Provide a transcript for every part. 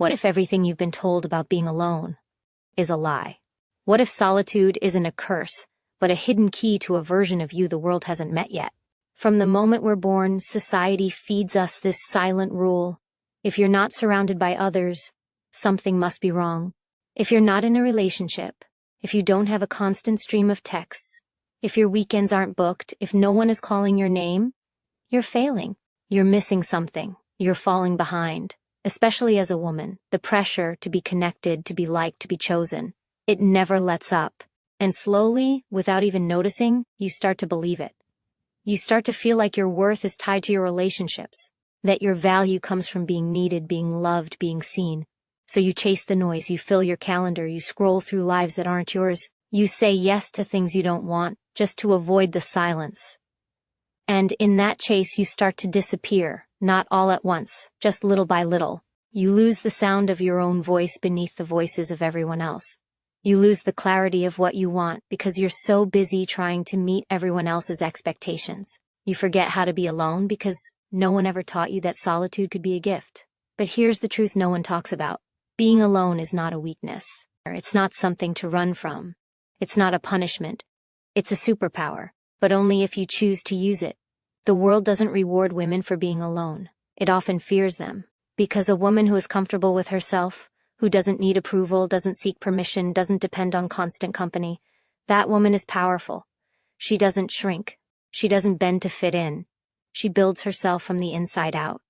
What if everything you've been told about being alone is a lie? What if solitude isn't a curse, but a hidden key to a version of you the world hasn't met yet? From the moment we're born, society feeds us this silent rule. If you're not surrounded by others, something must be wrong. If you're not in a relationship, if you don't have a constant stream of texts, if your weekends aren't booked, if no one is calling your name, you're failing. You're missing something. You're falling behind. Especially as a woman, the pressure to be connected, to be liked, to be chosen, it never lets up. And slowly, without even noticing, you start to believe it. You start to feel like your worth is tied to your relationships, that your value comes from being needed, being loved, being seen. So you chase the noise, you fill your calendar, you scroll through lives that aren't yours, you say yes to things you don't want, just to avoid the silence. And in that chase you start to disappear, not all at once, just little by little. You lose the sound of your own voice beneath the voices of everyone else. You lose the clarity of what you want because you're so busy trying to meet everyone else's expectations. You forget how to be alone because no one ever taught you that solitude could be a gift. But here's the truth no one talks about. Being alone is not a weakness. It's not something to run from. It's not a punishment. It's a superpower, but only if you choose to use it. The world doesn't reward women for being alone. It often fears them. Because a woman who is comfortable with herself, who doesn't need approval, doesn't seek permission, doesn't depend on constant company, that woman is powerful. She doesn't shrink. She doesn't bend to fit in. She builds herself from the inside out.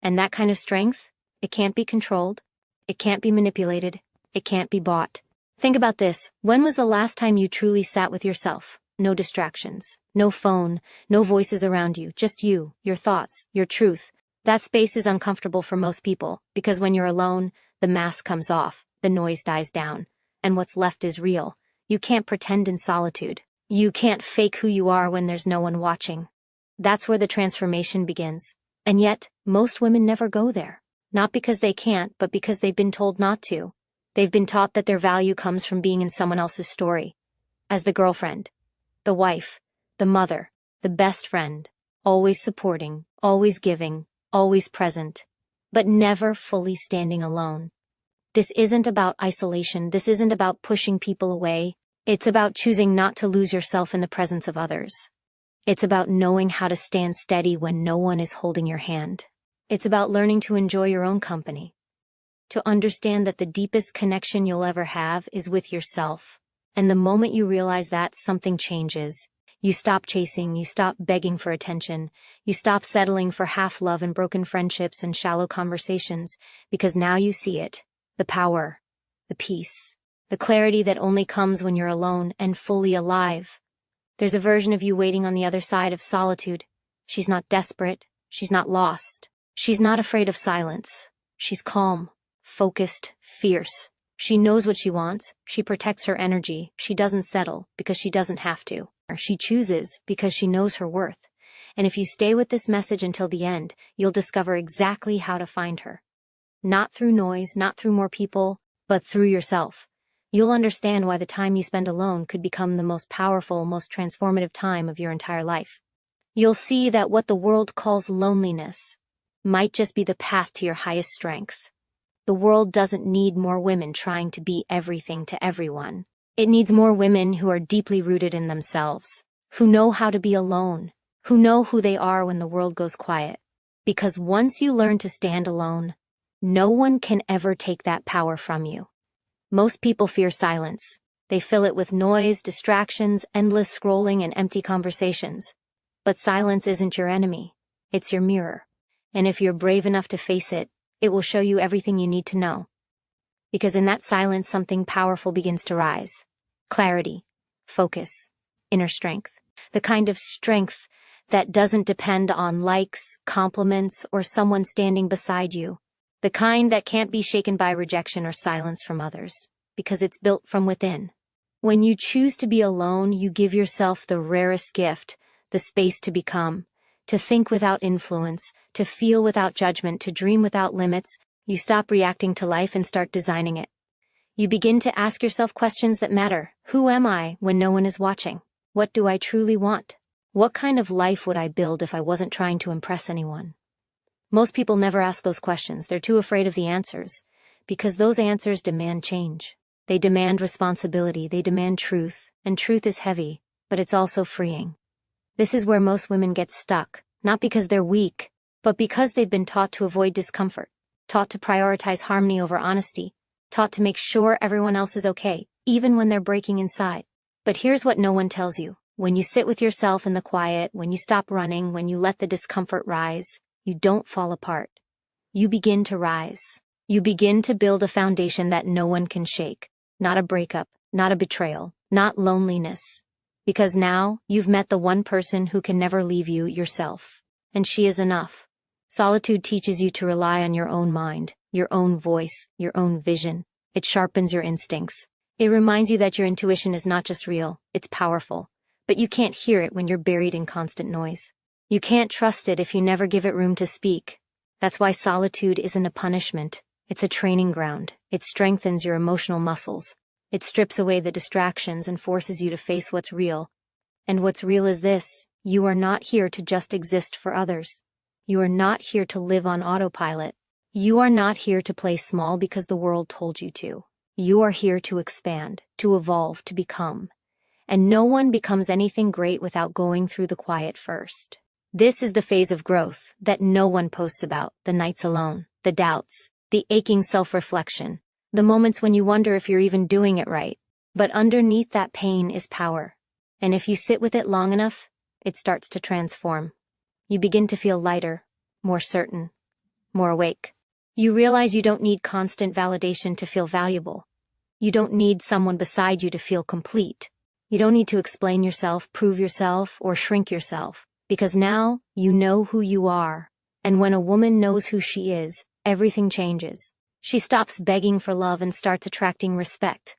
And that kind of strength, it can't be controlled. It can't be manipulated. It can't be bought. Think about this. When was the last time you truly sat with yourself? No distractions, no phone, no voices around you, just you, your thoughts, your truth. That space is uncomfortable for most people, because when you're alone, the mask comes off, the noise dies down, and what's left is real. You can't pretend in solitude. You can't fake who you are when there's no one watching. That's where the transformation begins. And yet, most women never go there. Not because they can't, but because they've been told not to. They've been taught that their value comes from being in someone else's story. As the girlfriend, the wife, the mother, the best friend, always supporting, always giving, always present, but never fully standing alone. This isn't about isolation. This isn't about pushing people away. It's about choosing not to lose yourself in the presence of others. It's about knowing how to stand steady when no one is holding your hand. It's about learning to enjoy your own company, to understand that the deepest connection you'll ever have is with yourself. And the moment you realize that, something changes. You stop chasing, you stop begging for attention, you stop settling for half love and broken friendships and shallow conversations, because now you see it. The power, the peace, the clarity that only comes when you're alone and fully alive. There's a version of you waiting on the other side of solitude. She's not desperate, she's not lost, she's not afraid of silence. She's calm, focused, fierce. She knows what she wants, she protects her energy, she doesn't settle because she doesn't have to. She chooses because she knows her worth. And if you stay with this message until the end, you'll discover exactly how to find her. Not through noise, not through more people, but through yourself. You'll understand why the time you spend alone could become the most powerful, most transformative time of your entire life. You'll see that what the world calls loneliness might just be the path to your highest strength. The world doesn't need more women trying to be everything to everyone. It needs more women who are deeply rooted in themselves, who know how to be alone, who know who they are when the world goes quiet. Because once you learn to stand alone, no one can ever take that power from you. Most people fear silence. They fill it with noise, distractions, endless scrolling, and empty conversations. But silence isn't your enemy. It's your mirror. And if you're brave enough to face it, it will show you everything you need to know. Because in that silence, something powerful begins to rise. Clarity, focus, inner strength. The kind of strength that doesn't depend on likes, compliments, or someone standing beside you. The kind that can't be shaken by rejection or silence from others, because it's built from within. When you choose to be alone, you give yourself the rarest gift, the space to become. To think without influence, to feel without judgment, to dream without limits. You stop reacting to life and start designing it. You begin to ask yourself questions that matter. Who am I when no one is watching? What do I truly want? What kind of life would I build if I wasn't trying to impress anyone? Most people never ask those questions. They're too afraid of the answers. Because those answers demand change. They demand responsibility, they demand truth, and truth is heavy, but it's also freeing. This is where most women get stuck, not because they're weak, but because they've been taught to avoid discomfort, taught to prioritize harmony over honesty, taught to make sure everyone else is okay, even when they're breaking inside. But here's what no one tells you. When you sit with yourself in the quiet, when you stop running, when you let the discomfort rise, you don't fall apart. You begin to rise. You begin to build a foundation that no one can shake. Not a breakup, not a betrayal, not loneliness. Because now, you've met the one person who can never leave you, yourself. And she is enough. Solitude teaches you to rely on your own mind, your own voice, your own vision. It sharpens your instincts. It reminds you that your intuition is not just real, it's powerful. But you can't hear it when you're buried in constant noise. You can't trust it if you never give it room to speak. That's why solitude isn't a punishment. It's a training ground. It strengthens your emotional muscles. It strips away the distractions and forces you to face what's real. And what's real is this: you are not here to just exist for others. You are not here to live on autopilot. You are not here to play small because the world told you to. You are here to expand, to evolve, to become. And no one becomes anything great without going through the quiet first. This is the phase of growth that no one posts about: the nights alone, the doubts, the aching self-reflection, the moments when you wonder if you're even doing it right. But underneath that pain is power. And if you sit with it long enough, it starts to transform. You begin to feel lighter, more certain, more awake. You realize you don't need constant validation to feel valuable. You don't need someone beside you to feel complete. You don't need to explain yourself, prove yourself, or shrink yourself. Because now, you know who you are. And when a woman knows who she is, everything changes. She stops begging for love and starts attracting respect.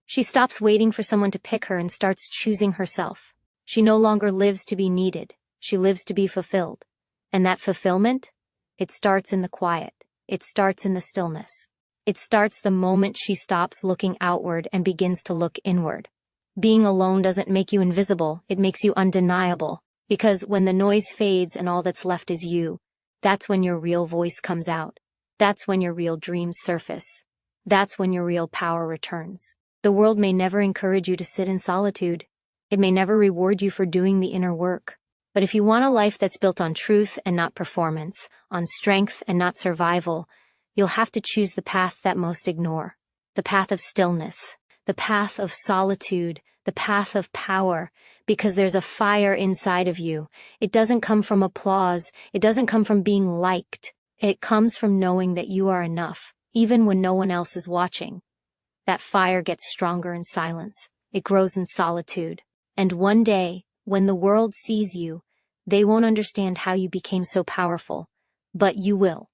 She stops waiting for someone to pick her and starts choosing herself. She no longer lives to be needed. She lives to be fulfilled. And that fulfillment? It starts in the quiet. It starts in the stillness. It starts the moment she stops looking outward and begins to look inward. Being alone doesn't make you invisible, it makes you undeniable. Because when the noise fades and all that's left is you, that's when your real voice comes out. That's when your real dreams surface. That's when your real power returns. The world may never encourage you to sit in solitude. It may never reward you for doing the inner work. But if you want a life that's built on truth and not performance, on strength and not survival, you'll have to choose the path that most ignore. The path of stillness, the path of solitude, the path of power, because there's a fire inside of you. It doesn't come from applause. It doesn't come from being liked. It comes from knowing that you are enough, even when no one else is watching. That fire gets stronger in silence. It grows in solitude. And one day, when the world sees you, they won't understand how you became so powerful. But you will.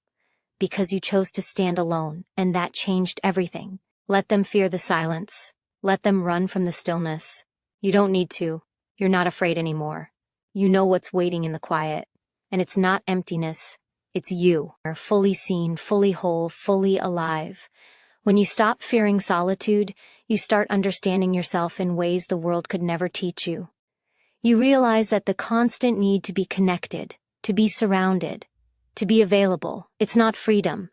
Because you chose to stand alone, and that changed everything. Let them fear the silence. Let them run from the stillness. You don't need to. You're not afraid anymore. You know what's waiting in the quiet. And it's not emptiness. It's you. You're fully seen, fully whole, fully alive. When you stop fearing solitude, you start understanding yourself in ways the world could never teach you. You realize that the constant need to be connected, to be surrounded, to be available, it's not freedom.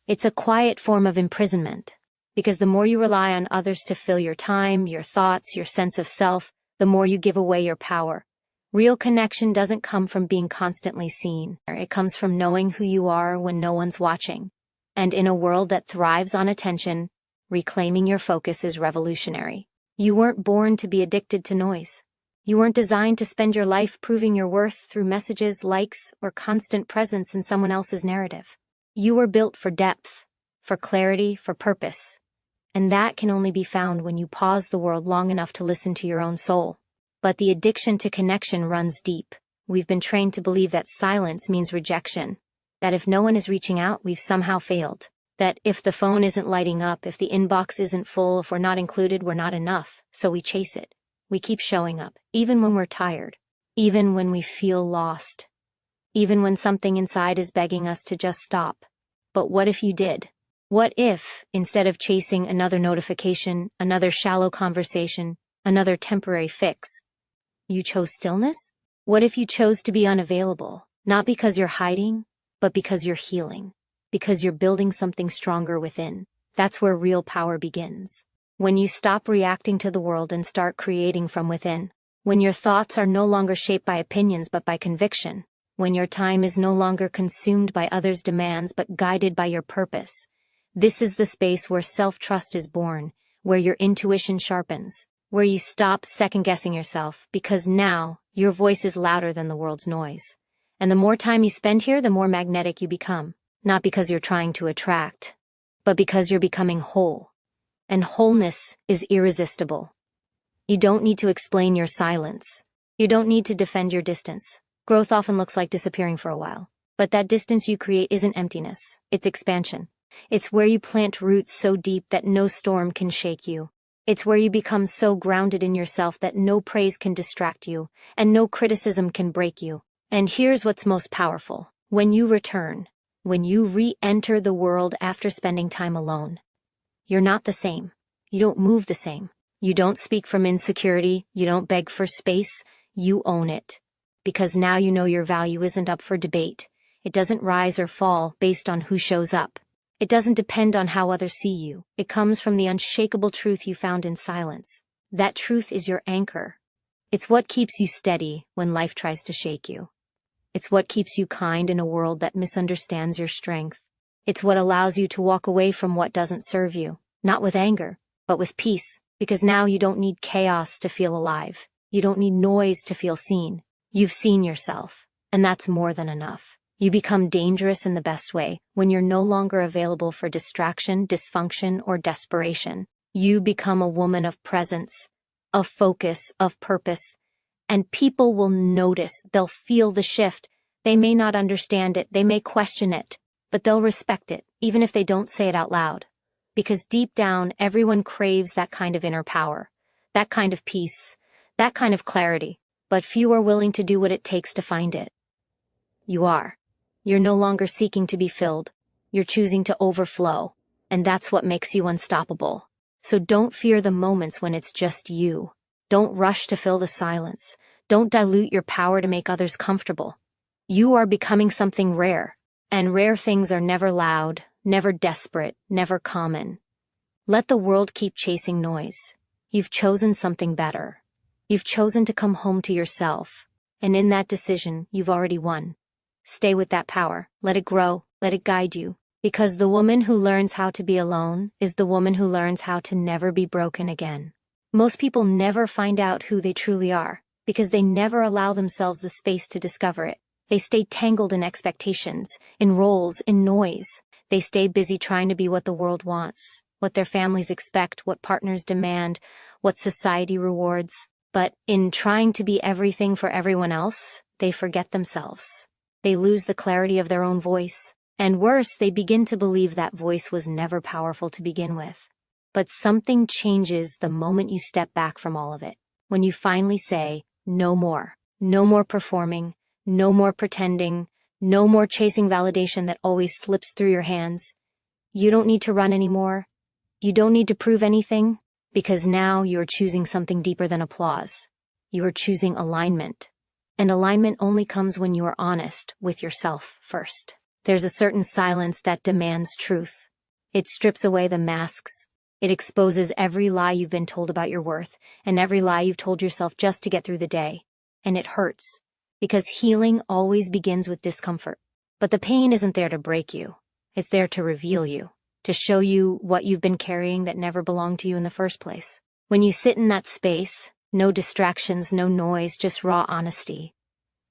It's a quiet form of imprisonment. Because the more you rely on others to fill your time, your thoughts, your sense of self, the more you give away your power. Real connection doesn't come from being constantly seen. It comes from knowing who you are when no one's watching. And in a world that thrives on attention, reclaiming your focus is revolutionary. You weren't born to be addicted to noise. You weren't designed to spend your life proving your worth through messages, likes, or constant presence in someone else's narrative. You were built for depth, for clarity, for purpose. And that can only be found when you pause the world long enough to listen to your own soul. But the addiction to connection runs deep. We've been trained to believe that silence means rejection. That if no one is reaching out, we've somehow failed. That if the phone isn't lighting up, if the inbox isn't full, if we're not included, we're not enough. So we chase it. We keep showing up, even when we're tired. Even when we feel lost. Even when something inside is begging us to just stop. But what if you did? What if, instead of chasing another notification, another shallow conversation, another temporary fix, you chose stillness? What if you chose to be unavailable, not because you're hiding, but because you're healing, because you're building something stronger within? That's where real power begins. When you stop reacting to the world and start creating from within. When your thoughts are no longer shaped by opinions but by conviction. When your time is no longer consumed by others' demands but guided by your purpose. This is the space where self-trust is born, where your intuition sharpens, where you stop second-guessing yourself, because now your voice is louder than the world's noise. And the more time you spend here, the more magnetic you become, not because you're trying to attract, but because you're becoming whole. And wholeness is irresistible. You don't need to explain your silence. You don't need to defend your distance. Growth often looks like disappearing for a while. But that distance you create isn't emptiness, it's expansion. It's where you plant roots so deep that no storm can shake you. It's where you become so grounded in yourself that no praise can distract you, and no criticism can break you. And here's what's most powerful. When you return, when you re-enter the world after spending time alone, you're not the same. You don't move the same. You don't speak from insecurity. You don't beg for space. You own it. Because now you know your value isn't up for debate. It doesn't rise or fall based on who shows up. It doesn't depend on how others see you. It comes from the unshakable truth you found in silence. That truth is your anchor. It's what keeps you steady when life tries to shake you. It's what keeps you kind in a world that misunderstands your strength. It's what allows you to walk away from what doesn't serve you, not with anger, but with peace, because now you don't need chaos to feel alive. You don't need noise to feel seen. You've seen yourself, and that's more than enough. You become dangerous in the best way when you're no longer available for distraction, dysfunction, or desperation. You become a woman of presence, of focus, of purpose, and people will notice. They'll feel the shift. They may not understand it, they may question it, but they'll respect it, even if they don't say it out loud. Because deep down, everyone craves that kind of inner power, that kind of peace, that kind of clarity, but few are willing to do what it takes to find it. You are. You're no longer seeking to be filled. You're choosing to overflow, and that's what makes you unstoppable. So don't fear the moments when it's just you. Don't rush to fill the silence. Don't dilute your power to make others comfortable. You are becoming something rare, and rare things are never loud, never desperate, never common. Let the world keep chasing noise. You've chosen something better. You've chosen to come home to yourself, and in that decision, you've already won. Stay with that power. Let it grow. Let it guide you. Because the woman who learns how to be alone is the woman who learns how to never be broken again. Most people never find out who they truly are, because they never allow themselves the space to discover it. They stay tangled in expectations, in roles, in noise. They stay busy trying to be what the world wants, what their families expect, what partners demand, what society rewards. But in trying to be everything for everyone else, they forget themselves. They lose the clarity of their own voice. And worse, they begin to believe that voice was never powerful to begin with. But something changes the moment you step back from all of it. When you finally say, no more. No more performing. No more pretending. No more chasing validation that always slips through your hands. You don't need to run anymore. You don't need to prove anything, because now you're choosing something deeper than applause. You are choosing alignment. And alignment only comes when you are honest with yourself first. There's a certain silence that demands truth. It strips away the masks. It exposes every lie you've been told about your worth, and every lie you've told yourself just to get through the day. And it hurts, because healing always begins with discomfort. But the pain isn't there to break you. It's there to reveal you, to show you what you've been carrying that never belonged to you in the first place. When you sit in that space, no distractions, no noise, just raw honesty.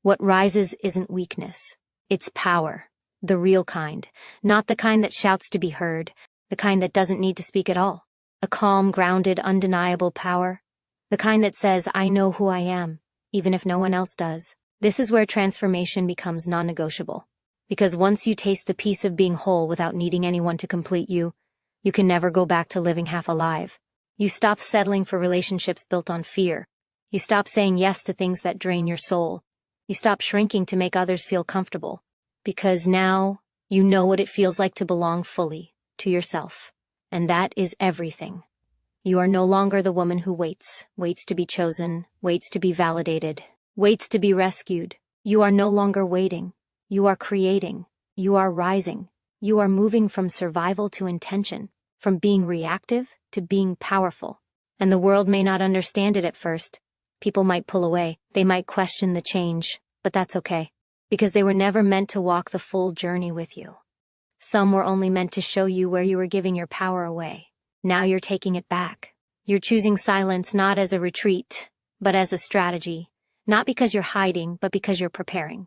What rises isn't weakness. It's power. The real kind. Not the kind that shouts to be heard. The kind that doesn't need to speak at all. A calm, grounded, undeniable power. The kind that says, I know who I am, even if no one else does. This is where transformation becomes non-negotiable. Because once you taste the peace of being whole without needing anyone to complete you, you can never go back to living half alive. You stop settling for relationships built on fear. You stop saying yes to things that drain your soul. You stop shrinking to make others feel comfortable. Because now, you know what it feels like to belong fully to yourself. And that is everything. You are no longer the woman who waits to be chosen, waits to be validated, waits to be rescued. You are no longer waiting. You are creating. You are rising. You are moving from survival to intention. from being reactive to being powerful. And the world may not understand it at first. People might pull away, they might question the change, but that's okay. Because they were never meant to walk the full journey with you. Some were only meant to show you where you were giving your power away. Now you're taking it back. You're choosing silence not as a retreat, but as a strategy. Not because you're hiding, but because you're preparing.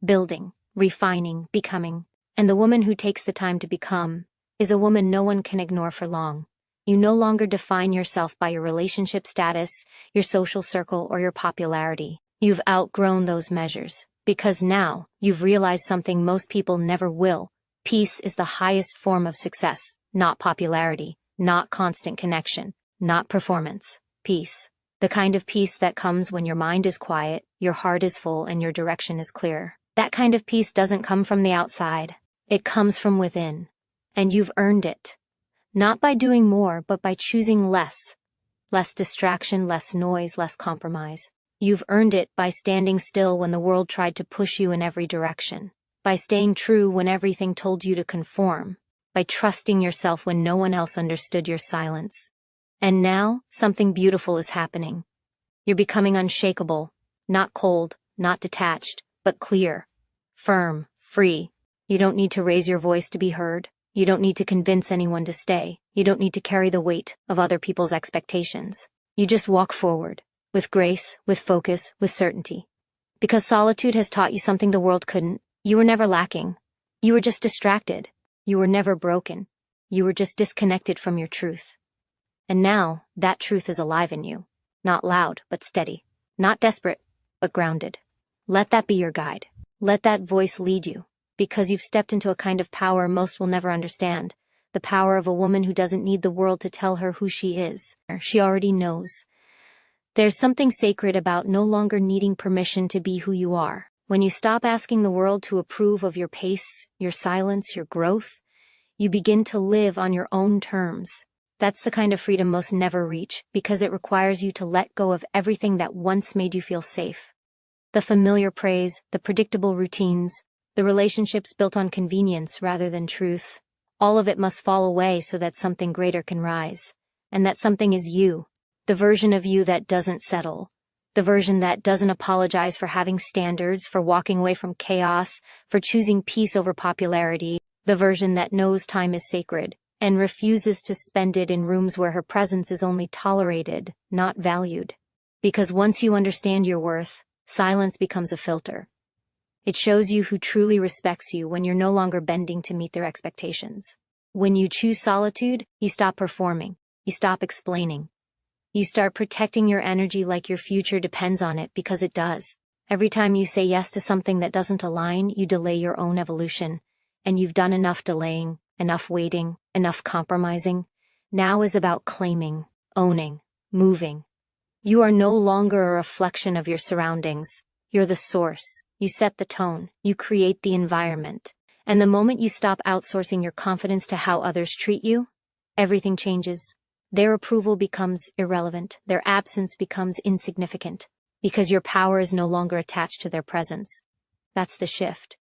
Building, refining, becoming. And the woman who takes the time to become is a woman no one can ignore for long. You no longer define yourself by your relationship status, your social circle, or your popularity. You've outgrown those measures. Because now, you've realized something most people never will. Peace is the highest form of success, not popularity, not constant connection, not performance. Peace. The kind of peace that comes when your mind is quiet, your heart is full, and your direction is clear. That kind of peace doesn't come from the outside. It comes from within. And you've earned it. Not by doing more, but by choosing less. Less distraction, less noise, less compromise. You've earned it by standing still when the world tried to push you in every direction. By staying true when everything told you to conform. By trusting yourself when no one else understood your silence. And now, something beautiful is happening. You're becoming unshakable. Not cold, not detached, but clear. Firm, free. You don't need to raise your voice to be heard. You don't need to convince anyone to stay. You don't need to carry the weight of other people's expectations. You just walk forward. With grace, with focus, with certainty. Because solitude has taught you something the world couldn't. You were never lacking. You were just distracted. You were never broken. You were just disconnected from your truth. And now, that truth is alive in you. Not loud, but steady. Not desperate, but grounded. Let that be your guide. Let that voice lead you. Because you've stepped into a kind of power most will never understand. The power of a woman who doesn't need the world to tell her who she is. She already knows. There's something sacred about no longer needing permission to be who you are. When you stop asking the world to approve of your pace, your silence, your growth, you begin to live on your own terms. That's the kind of freedom most never reach, because it requires you to let go of everything that once made you feel safe. The familiar praise, the predictable routines, the relationships built on convenience rather than truth. All of it must fall away so that something greater can rise. And that something is you. The version of you that doesn't settle. The version that doesn't apologize for having standards, for walking away from chaos, for choosing peace over popularity. The version that knows time is sacred and refuses to spend it in rooms where her presence is only tolerated, not valued. Because once you understand your worth, silence becomes a filter. It shows you who truly respects you when you're no longer bending to meet their expectations. When you choose solitude, you stop performing. You stop explaining. You start protecting your energy like your future depends on it, because it does. Every time you say yes to something that doesn't align, you delay your own evolution. And you've done enough delaying, enough waiting, enough compromising. Now is about claiming, owning, moving. You are no longer a reflection of your surroundings. You're the source. You set the tone. You create the environment. And the moment you stop outsourcing your confidence to how others treat you, everything changes. Their approval becomes irrelevant. Their absence becomes insignificant. Because your power is no longer attached to their presence. That's the shift.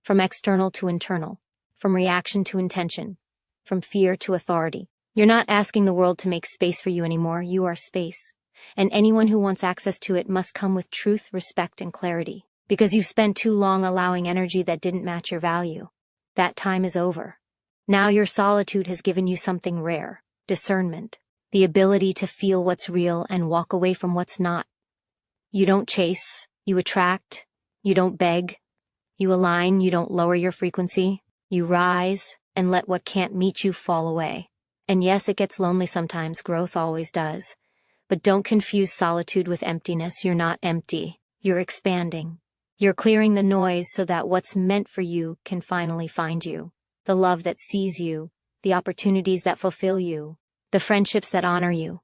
From external to internal. From reaction to intention. From fear to authority. You're not asking the world to make space for you anymore. You are space. And anyone who wants access to it must come with truth, respect, and clarity. Because you've spent too long allowing energy that didn't match your value. That time is over. Now your solitude has given you something rare. Discernment. The ability to feel what's real and walk away from what's not. You don't chase. You attract. You don't beg. You align. You don't lower your frequency. You rise and let what can't meet you fall away. And yes, it gets lonely sometimes. Growth always does. But don't confuse solitude with emptiness. You're not empty. You're expanding. You're clearing the noise so that what's meant for you can finally find you. The love that sees you. The opportunities that fulfill you. The friendships that honor you.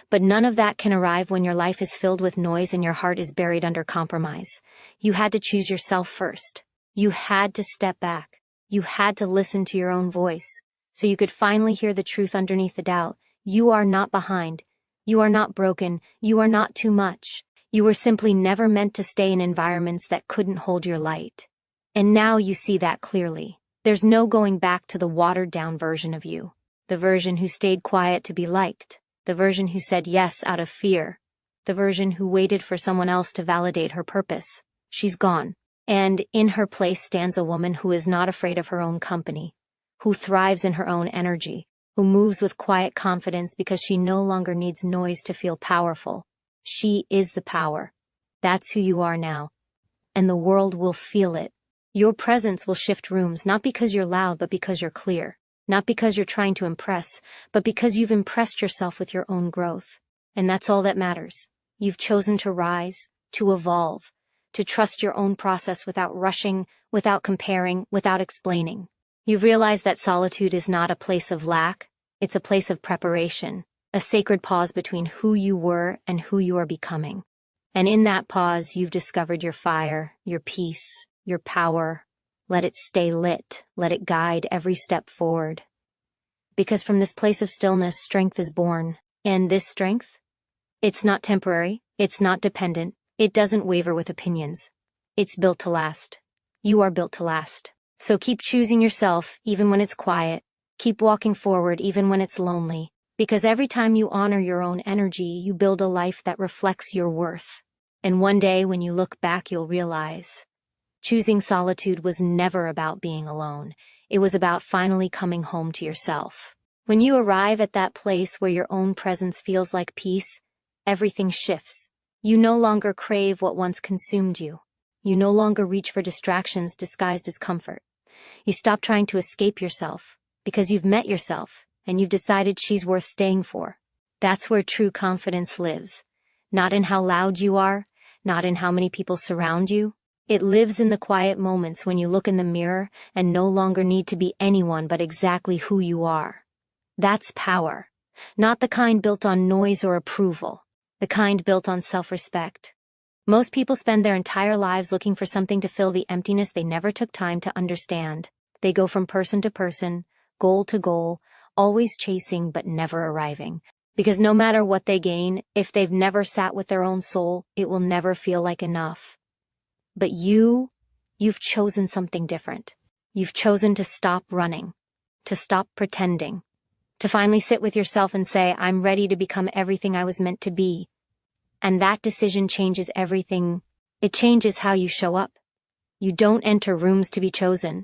But none of that can arrive when your life is filled with noise and your heart is buried under compromise. You had to choose yourself first. You had to step back. You had to listen to your own voice, so you could finally hear the truth underneath the doubt. You are not behind. You are not broken. You are not too much. You were simply never meant to stay in environments that couldn't hold your light. And now you see that clearly. There's no going back to the watered-down version of you. The version who stayed quiet to be liked. The version who said yes out of fear. The version who waited for someone else to validate her purpose. She's gone. And in her place stands a woman who is not afraid of her own company, who thrives in her own energy, who moves with quiet confidence because she no longer needs noise to feel powerful. She is the power. That's who you are now. And the world will feel it. Your presence will shift rooms, not because you're loud, but because you're clear. Not because you're trying to impress, but because you've impressed yourself with your own growth. And that's all that matters. You've chosen to rise, to evolve, to trust your own process without rushing, without comparing, without explaining. You've realized that solitude is not a place of lack, it's a place of preparation, a sacred pause between who you were and who you are becoming. And in that pause, you've discovered your fire, your peace, your power. Let it stay lit, let it guide every step forward. Because from this place of stillness, strength is born. And this strength? It's not temporary, it's not dependent, it doesn't waver with opinions. It's built to last. You are built to last. So keep choosing yourself, even when it's quiet. Keep walking forward, even when it's lonely. Because every time you honor your own energy, you build a life that reflects your worth. And one day, when you look back, you'll realize choosing solitude was never about being alone. It was about finally coming home to yourself. When you arrive at that place where your own presence feels like peace, everything shifts. You no longer crave what once consumed you. You no longer reach for distractions disguised as comfort. You stop trying to escape yourself, because you've met yourself, and you've decided she's worth staying for. That's where true confidence lives. Not in how loud you are, not in how many people surround you. It lives in the quiet moments when you look in the mirror and no longer need to be anyone but exactly who you are. That's power. Not the kind built on noise or approval. The kind built on self-respect. Most people spend their entire lives looking for something to fill the emptiness they never took time to understand. They go from person to person, goal to goal, always chasing but never arriving. Because no matter what they gain, if they've never sat with their own soul, it will never feel like enough. But you've chosen something different. You've chosen to stop running, to stop pretending, to finally sit with yourself and say, I'm ready to become everything I was meant to be. And that decision changes everything. It changes how you show up. You don't enter rooms to be chosen.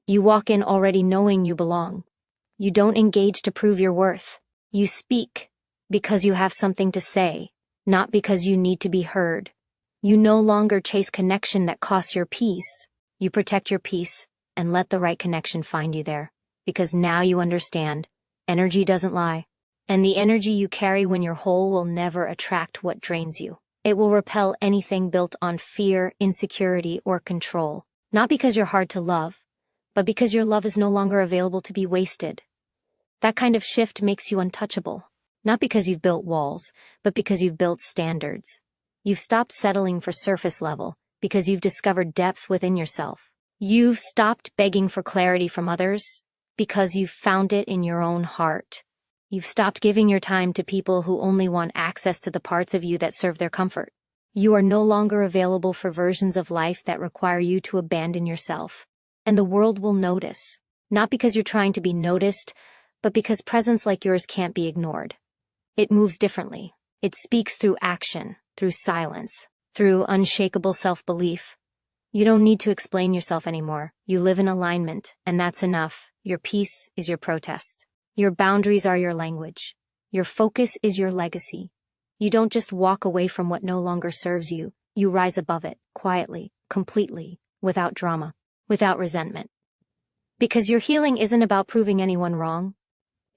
You walk in already knowing you belong. You don't engage to prove your worth. You speak because you have something to say, not because you need to be heard. You no longer chase connection that costs your peace. You protect your peace and let the right connection find you there. Because now you understand, energy doesn't lie. And the energy you carry when you're whole will never attract what drains you. It will repel anything built on fear, insecurity, or control. Not because you're hard to love, but because your love is no longer available to be wasted. That kind of shift makes you untouchable. Not because you've built walls, but because you've built standards. You've stopped settling for surface level because you've discovered depth within yourself. You've stopped begging for clarity from others because you've found it in your own heart. You've stopped giving your time to people who only want access to the parts of you that serve their comfort. You are no longer available for versions of life that require you to abandon yourself. And the world will notice. Not because you're trying to be noticed, but because presence like yours can't be ignored. It moves differently. It speaks through action, through silence, through unshakable self-belief. You don't need to explain yourself anymore. You live in alignment, and that's enough. Your peace is your protest. Your boundaries are your language. Your focus is your legacy. You don't just walk away from what no longer serves you. You rise above it, quietly, completely, without drama, without resentment. Because your healing isn't about proving anyone wrong.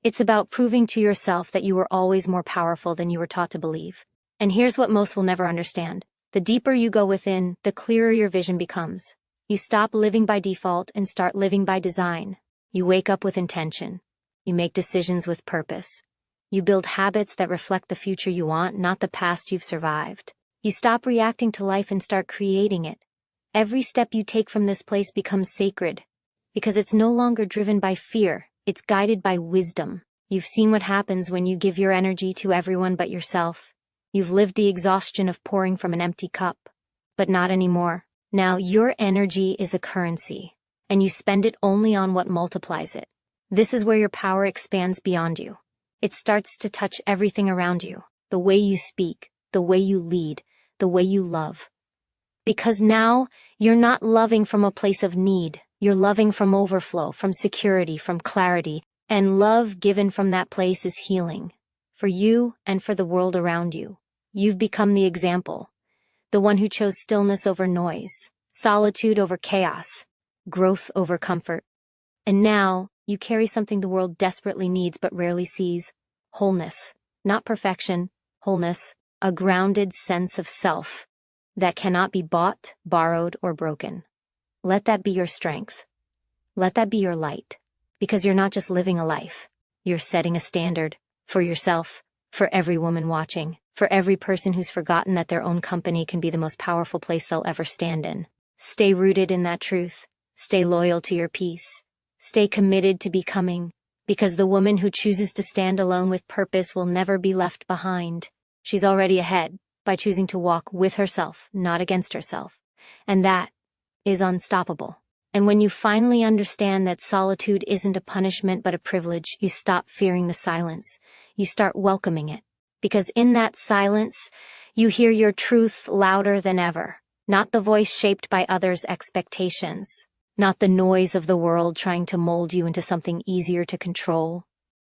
It's about proving to yourself that you were always more powerful than you were taught to believe. And here's what most will never understand. The deeper you go within, the clearer your vision becomes. You stop living by default and start living by design. You wake up with intention. You make decisions with purpose. You build habits that reflect the future you want, not the past you've survived. You stop reacting to life and start creating it. Every step you take from this place becomes sacred, because it's no longer driven by fear, it's guided by wisdom. You've seen what happens when you give your energy to everyone but yourself. You've lived the exhaustion of pouring from an empty cup. But not anymore. Now your energy is a currency, and you spend it only on what multiplies it. This is where your power expands beyond you. It starts to touch everything around you, the way you speak, the way you lead, the way you love. Because now, you're not loving from a place of need. You're loving from overflow, from security, from clarity, and love given from that place is healing. For you and for the world around you. You've become the example. The one who chose stillness over noise, solitude over chaos, growth over comfort. And now, you carry something the world desperately needs but rarely sees. Wholeness. Not perfection, wholeness. A grounded sense of self that cannot be bought, borrowed, or broken. Let that be your strength. Let that be your light. Because you're not just living a life. You're setting a standard. For yourself. For every woman watching. For every person who's forgotten that their own company can be the most powerful place they'll ever stand in. Stay rooted in that truth. Stay loyal to your peace. Stay committed to becoming. Because the woman who chooses to stand alone with purpose will never be left behind. She's already ahead by choosing to walk with herself, not against herself. And that is unstoppable. And when you finally understand that solitude isn't a punishment but a privilege, you stop fearing the silence. You start welcoming it. Because in that silence, you hear your truth louder than ever. Not the voice shaped by others' expectations. Not the noise of the world trying to mold you into something easier to control.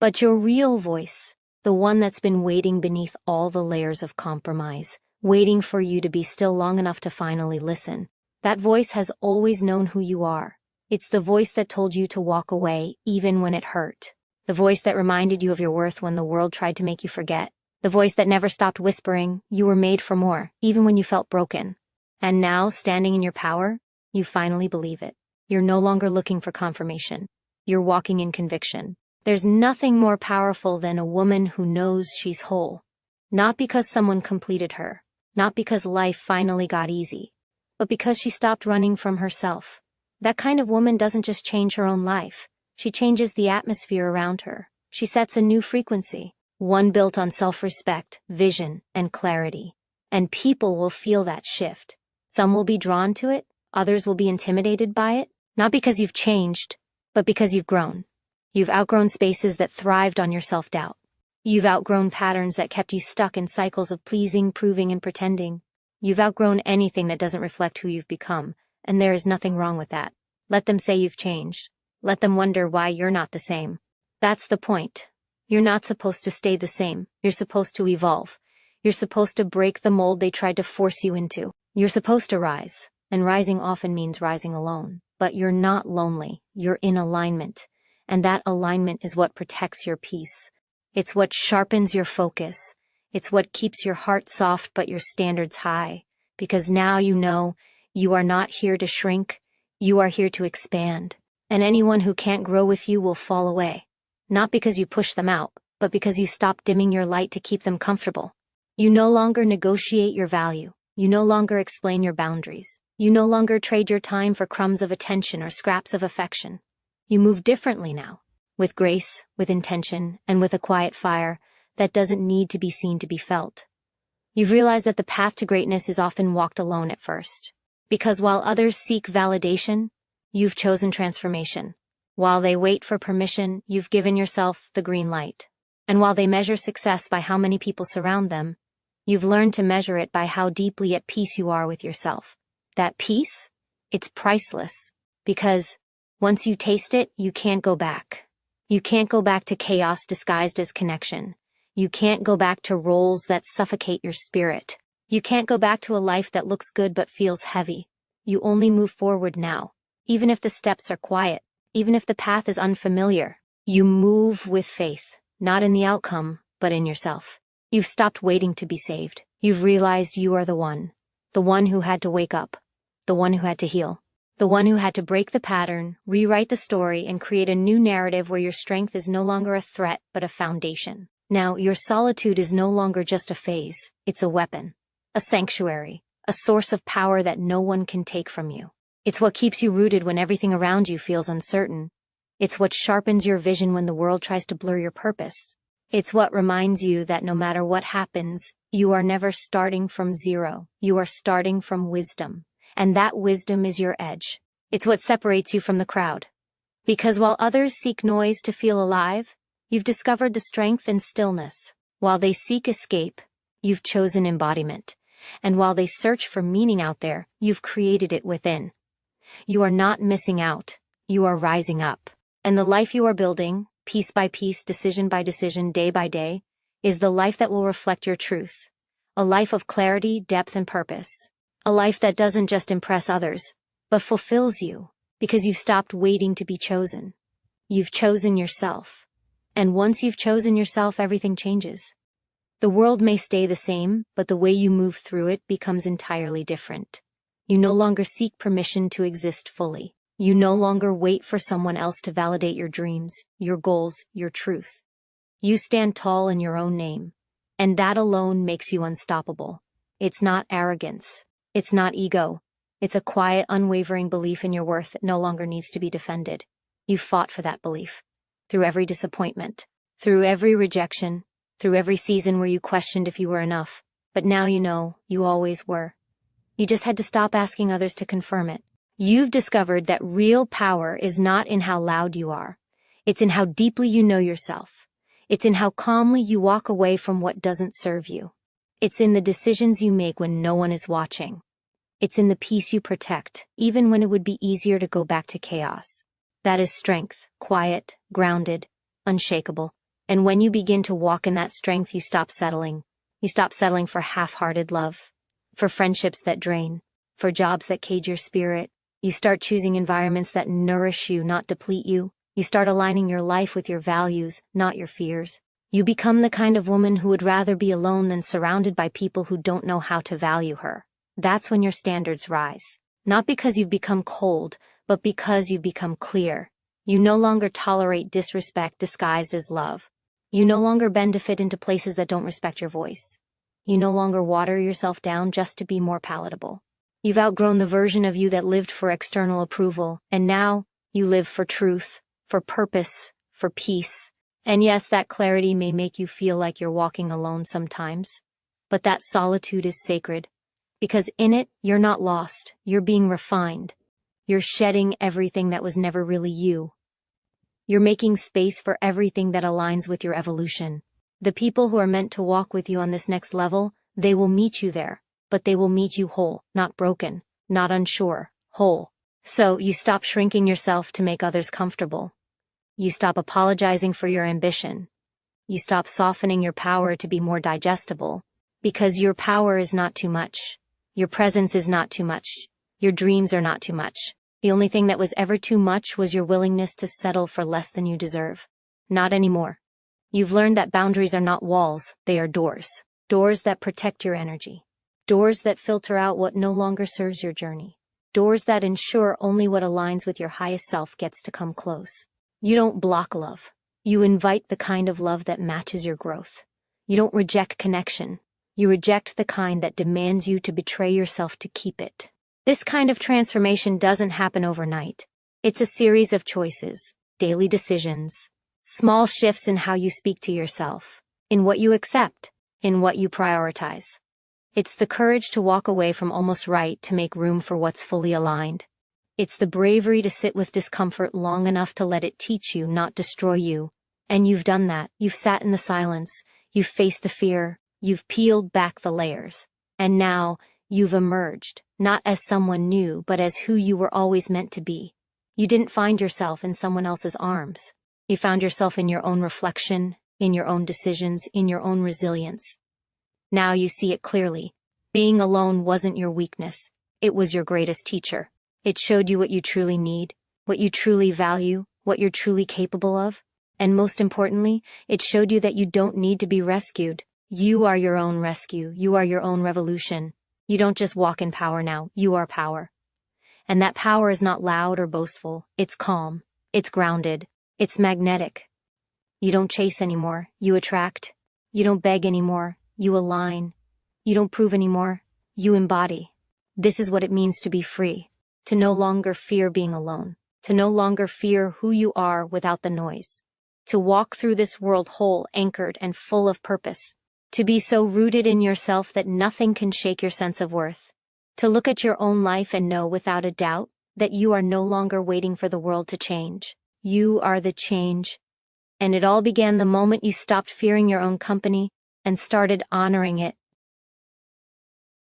But your real voice. The one that's been waiting beneath all the layers of compromise, waiting for you to be still long enough to finally listen. That voice has always known who you are. It's the voice that told you to walk away, even when it hurt. The voice that reminded you of your worth when the world tried to make you forget. The voice that never stopped whispering, you were made for more, even when you felt broken. And now, standing in your power, you finally believe it. You're no longer looking for confirmation. You're walking in conviction. There's nothing more powerful than a woman who knows she's whole. Not because someone completed her, not because life finally got easy, but because she stopped running from herself. That kind of woman doesn't just change her own life, she changes the atmosphere around her. She sets a new frequency, one built on self-respect, vision, and clarity. And people will feel that shift. Some will be drawn to it, others will be intimidated by it, not because you've changed, but because you've grown. You've outgrown spaces that thrived on your self-doubt. You've outgrown patterns that kept you stuck in cycles of pleasing, proving, and pretending. You've outgrown anything that doesn't reflect who you've become, and there is nothing wrong with that. Let them say you've changed. Let them wonder why you're not the same. That's the point. You're not supposed to stay the same. You're supposed to evolve. You're supposed to break the mold they tried to force you into. You're supposed to rise, and rising often means rising alone. But you're not lonely. You're in alignment. And that alignment is what protects your peace. It's what sharpens your focus. It's what keeps your heart soft but your standards high. Because now you know you are not here to shrink. You are here to expand. And anyone who can't grow with you will fall away. Not because you push them out, but because you stop dimming your light to keep them comfortable. You no longer negotiate your value. You no longer explain your boundaries. You no longer trade your time for crumbs of attention or scraps of affection. You move differently now, with grace, with intention, and with a quiet fire that doesn't need to be seen to be felt. You've realized that the path to greatness is often walked alone at first. Because while others seek validation, you've chosen transformation. While they wait for permission, you've given yourself the green light. And while they measure success by how many people surround them, you've learned to measure it by how deeply at peace you are with yourself. That peace, it's priceless. Because once you taste it, you can't go back. You can't go back to chaos disguised as connection. You can't go back to roles that suffocate your spirit. You can't go back to a life that looks good but feels heavy. You only move forward now. Even if the steps are quiet, even if the path is unfamiliar, you move with faith, not in the outcome, but in yourself. You've stopped waiting to be saved. You've realized you are the one who had to wake up, the one who had to heal. The one who had to break the pattern, rewrite the story, and create a new narrative where your strength is no longer a threat, but a foundation. Now, your solitude is no longer just a phase. It's a weapon, a sanctuary, a source of power that no one can take from you. It's what keeps you rooted when everything around you feels uncertain. It's what sharpens your vision when the world tries to blur your purpose. It's what reminds you that no matter what happens, you are never starting from zero. You are starting from wisdom. And that wisdom is your edge. It's what separates you from the crowd. Because while others seek noise to feel alive, you've discovered the strength in stillness. While they seek escape, you've chosen embodiment. And while they search for meaning out there, you've created it within. You are not missing out. You are rising up. And the life you are building, piece by piece, decision by decision, day by day, is the life that will reflect your truth. A life of clarity, depth, and purpose. A life that doesn't just impress others, but fulfills you, because you've stopped waiting to be chosen. You've chosen yourself. And once you've chosen yourself, everything changes. The world may stay the same, but the way you move through it becomes entirely different. You no longer seek permission to exist fully. You no longer wait for someone else to validate your dreams, your goals, your truth. You stand tall in your own name, and that alone makes you unstoppable. It's not arrogance. It's not ego. It's a quiet, unwavering belief in your worth that no longer needs to be defended. You fought for that belief. Through every disappointment, through every rejection, through every season where you questioned if you were enough. But now you know you always were. You just had to stop asking others to confirm it. You've discovered that real power is not in how loud you are. It's in how deeply you know yourself. It's in how calmly you walk away from what doesn't serve you. It's in the decisions you make when no one is watching. It's in the peace you protect, even when it would be easier to go back to chaos. That is strength, quiet, grounded, unshakable. And when you begin to walk in that strength, you stop settling. You stop settling for half-hearted love, for friendships that drain, for jobs that cage your spirit. You start choosing environments that nourish you, not deplete you. You start aligning your life with your values, not your fears. You become the kind of woman who would rather be alone than surrounded by people who don't know how to value her. That's when your standards rise. Not because you've become cold, but because you've become clear. You no longer tolerate disrespect disguised as love. You no longer bend to fit into places that don't respect your voice. You no longer water yourself down just to be more palatable. You've outgrown the version of you that lived for external approval, and now you live for truth, for purpose, for peace. And yes, that clarity may make you feel like you're walking alone sometimes, but that solitude is sacred, because in it, you're not lost, you're being refined. You're shedding everything that was never really you. You're making space for everything that aligns with your evolution. The people who are meant to walk with you on this next level, they will meet you there, but they will meet you whole, not broken, not unsure, whole. So you stop shrinking yourself to make others comfortable. You stop apologizing for your ambition. You stop softening your power to be more digestible, because your power is not too much. Your presence is not too much. Your dreams are not too much. The only thing that was ever too much was your willingness to settle for less than you deserve. Not anymore. You've learned that boundaries are not walls, they are doors. Doors that protect your energy. Doors that filter out what no longer serves your journey. Doors that ensure only what aligns with your highest self gets to come close. You don't block love. You invite the kind of love that matches your growth. You don't reject connection. You reject the kind that demands you to betray yourself to keep it. This kind of transformation doesn't happen overnight. It's a series of choices, daily decisions, small shifts in how you speak to yourself, in what you accept, in what you prioritize. It's the courage to walk away from almost right to make room for what's fully aligned. It's the bravery to sit with discomfort long enough to let it teach you, not destroy you. And you've done that. You've sat in the silence. You've faced the fear. You've peeled back the layers. And now, you've emerged, not as someone new, but as who you were always meant to be. You didn't find yourself in someone else's arms. You found yourself in your own reflection, in your own decisions, in your own resilience. Now you see it clearly. Being alone wasn't your weakness. It was your greatest teacher. It showed you what you truly need, what you truly value, what you're truly capable of. And most importantly, it showed you that you don't need to be rescued. You are your own rescue. You are your own revolution. You don't just walk in power now, you are power. And that power is not loud or boastful, it's calm, it's grounded, it's magnetic. You don't chase anymore, you attract. You don't beg anymore, you align. You don't prove anymore, you embody. This is what it means to be free, to no longer fear being alone, to no longer fear who you are without the noise, to walk through this world whole, anchored, and full of purpose. To be so rooted in yourself that nothing can shake your sense of worth. To look at your own life and know without a doubt that you are no longer waiting for the world to change. You are the change. And it all began the moment you stopped fearing your own company and started honoring it.